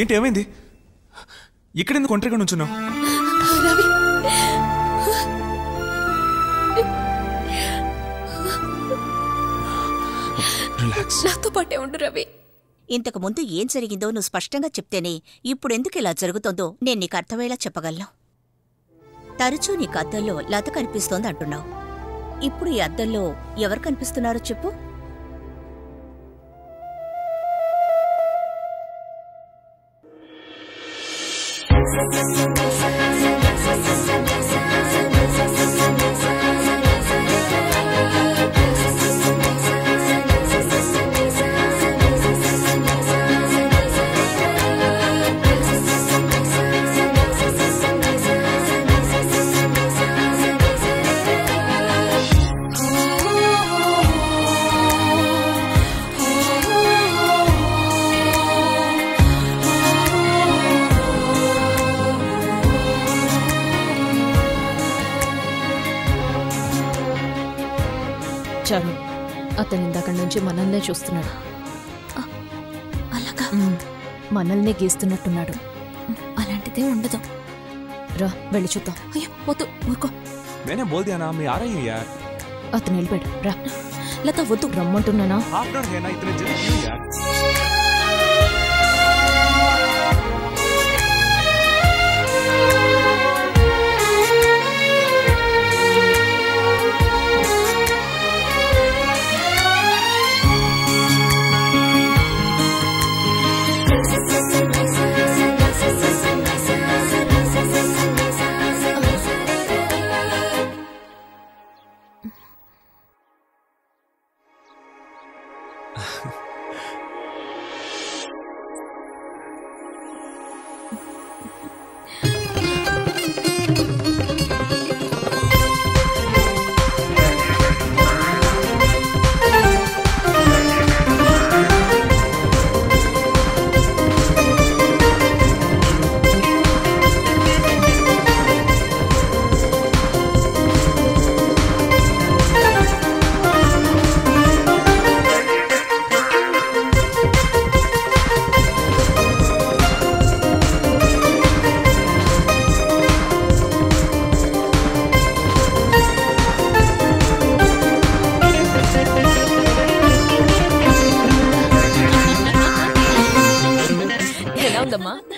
ఏంటి ఏమైంది? ఇక్కడెందుకు ఒంటరిగా నుంచున్నావు? రవి, రిలాక్స్. నాతో పాటే ఉండు రవి. ఇంతకు ముందు ఏం జరిగిందో నువ్వు స్పష్టంగా చెప్తేనే ఇప్పుడెందుకు ఇలా జరుగుతోందో నేను నీకు అర్థమయ్యేలా చెప్పగలను. తరచూ నీకు అద్దంలో లత కనిపిస్తోంది అంటున్నావు. ఇప్పుడు ఈ అద్దంలో ఎవరు కనిపిస్తున్నారో చెప్పు. చాలు, అతను ఇందాక నుంచి మనల్నే చూస్తున్నాడు. అలాగా? మనల్నే గీస్తున్నట్టున్నాడు. అలాంటిదే ఉండదు. రా వెళ్ళి చూద్దాం. అయ్యో వద్దు, ఊరుకో. मैंने बोल दिया ना मैं आ रही हूँ यार. అతను వెళ్ళిపోయాడు. రా లత వద్దు. రమ్మంటున్నానా? हाफ एन आवर है ना, इतने जल्दी क्यों यार?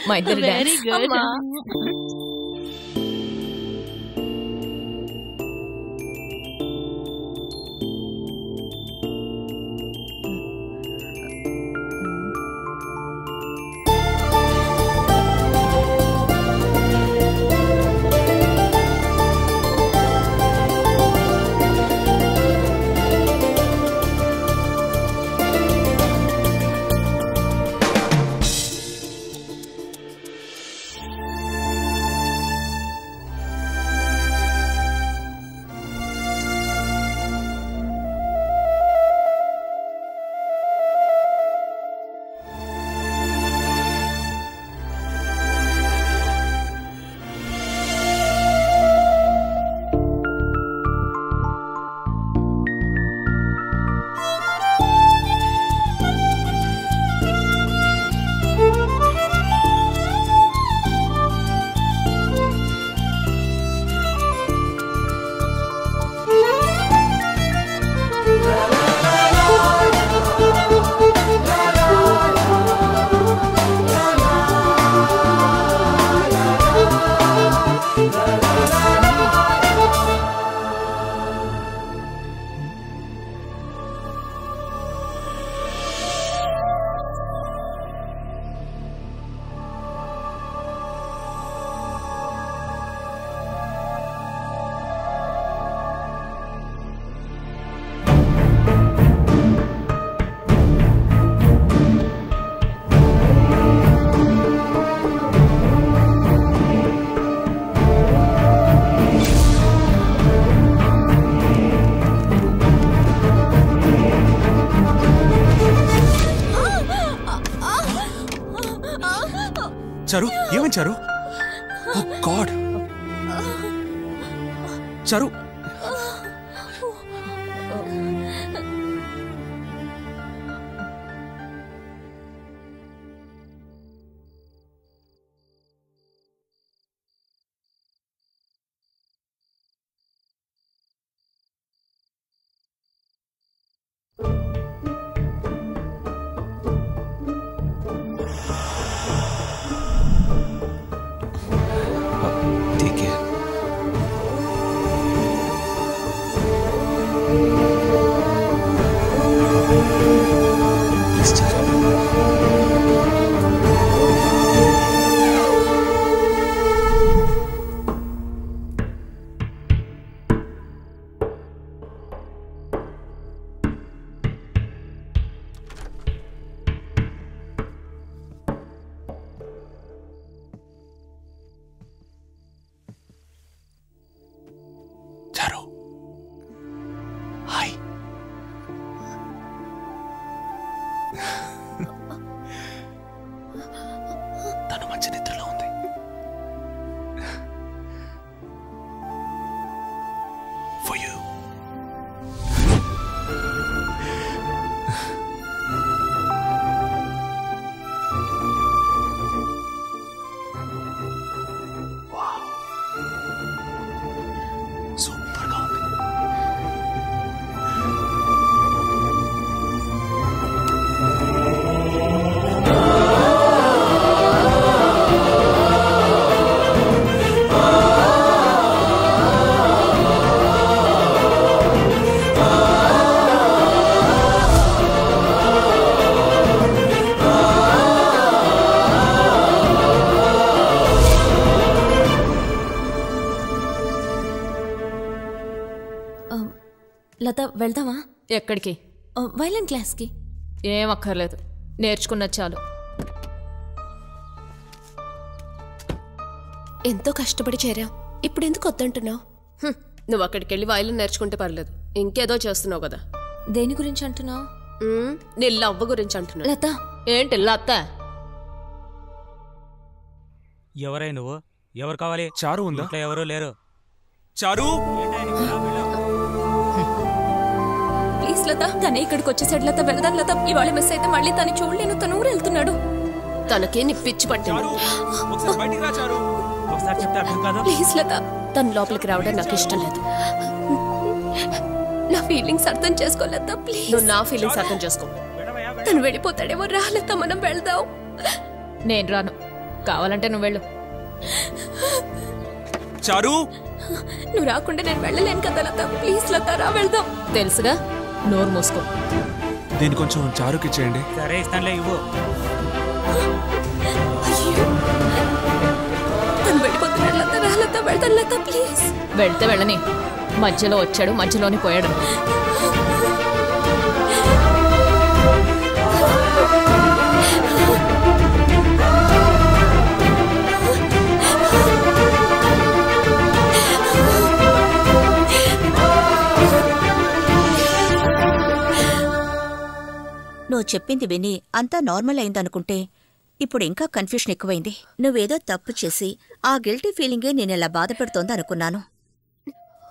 మా ఇద్దరు డాన్స్. చారు ఏమని చారు? ఓ గాడ్ చారు చారు హాయ్. తను మంచి నిద్రలో ఉంది. For you. Wow. సూపర్గా ఉంది. లత వెళ్దామా? ఎక్కడికి? వైలెన్ క్లాస్కి. ఏం అక్కర్లేదు, నేర్చుకున్నది చాలు. ఎంతో కష్టపడి చేరాం, ఇప్పుడు ఎందుకు వద్దంటున్నావు? నువ్వు అక్కడికి వెళ్ళి వైలెన్ నేర్చుకుంటే పర్లేదు, ఇంకేదో చేస్తున్నావు కదా. దేని గురించి అంటున్నావు? నీ లవ్వ గురించి అంటున్నా. లత ఏంటి లత్త? ఎవరై నువ్వు? ఎవరు కావాలి? చారు ఉందా? ఇంట్లో ఎవరు లేరు. చారు ప్లీజ్ లత, తనే ఇక్కడికి వచ్చేసాడు. లత వెళ్దాం లత, ఇవాళ మిస్ అయితే మళ్ళీ తను చూడలేను. తను ఊరు వెళ్తున్నాడు. తనకే నీ పిచ్చి పట్టింది. ఒకసారి బయటికి రా చారు. ఒకసారి చెప్తే అర్థం కాదు. ప్లీజ్ లత, తన లోపలికి రావడం నాకు ఇష్టం లేదు. నా ఫీలింగ్స్ అర్థం చేసుకో లత, ప్లీజ్. నువ్వు నా ఫీలింగ్స్ అర్థం చేసుకో. తను వెళ్ళిపోతాడేమో. రా లత, మనం వెళ్దాం. నేను రాను, కావాలంటే నువ్వు వెళ్ళు. చారు నువ్వు రాకుండా నేను వెళ్ళలేను కదా లత. ప్లీజ్ లత, రా వెళ్దాం. తెలుసుగా, నోరు మూసుకో. దీన్ని కొంచెం చారుకి ఇచ్చేయండి. సరే ఇస్తానులే, ఇవ్వు. అయ్యో, తను వెళ్ళిపోతున్నాడు లత. రా లత, వెళ్తాను లత, ప్లీజ్. వెళ్తే వెళ్ళని, మధ్యలో వచ్చాడు మధ్యలోనే పోయాడు. నువ్వు చెప్పింది విని అంతా నార్మల్ అయిందనుకుంటే ఇప్పుడు ఇంకా కన్ఫ్యూషన్ ఎక్కువైంది. నువ్వేదో తప్పు చేసి ఆ గిల్టీ ఫీలింగే నేనెలా బాధపెడుతోంది అనుకున్నాను.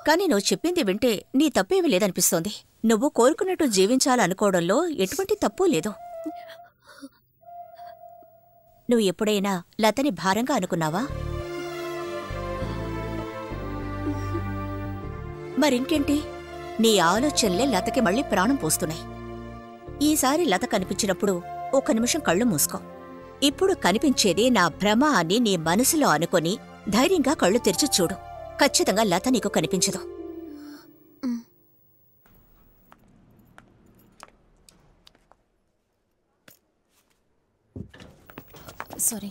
కానీ నువ్వు చెప్పింది వింటే నీ తప్పేమీ లేదనిపిస్తోంది. నువ్వు కోరుకున్నట్టు జీవించాలనుకోవడంలో ఎటువంటి తప్పూ లేదు. నువ్వు ఎప్పుడైనా లతని భారంగా అనుకున్నావా? మరింకేంటి, నీ ఆలోచనలే లతకి మళ్ళీ ప్రాణం పోస్తున్నాయి. ఈసారి లత కనిపించినప్పుడు ఒక్క నిమిషం కళ్ళు మూసుకో. ఇప్పుడు కనిపించేది నా భ్రమ అని నీ మనసులో అనుకొని ధైర్యంగా కళ్ళు తెరిచి చూడు. ఖచ్చితంగా లత నీకు కనిపించదు. సారీ.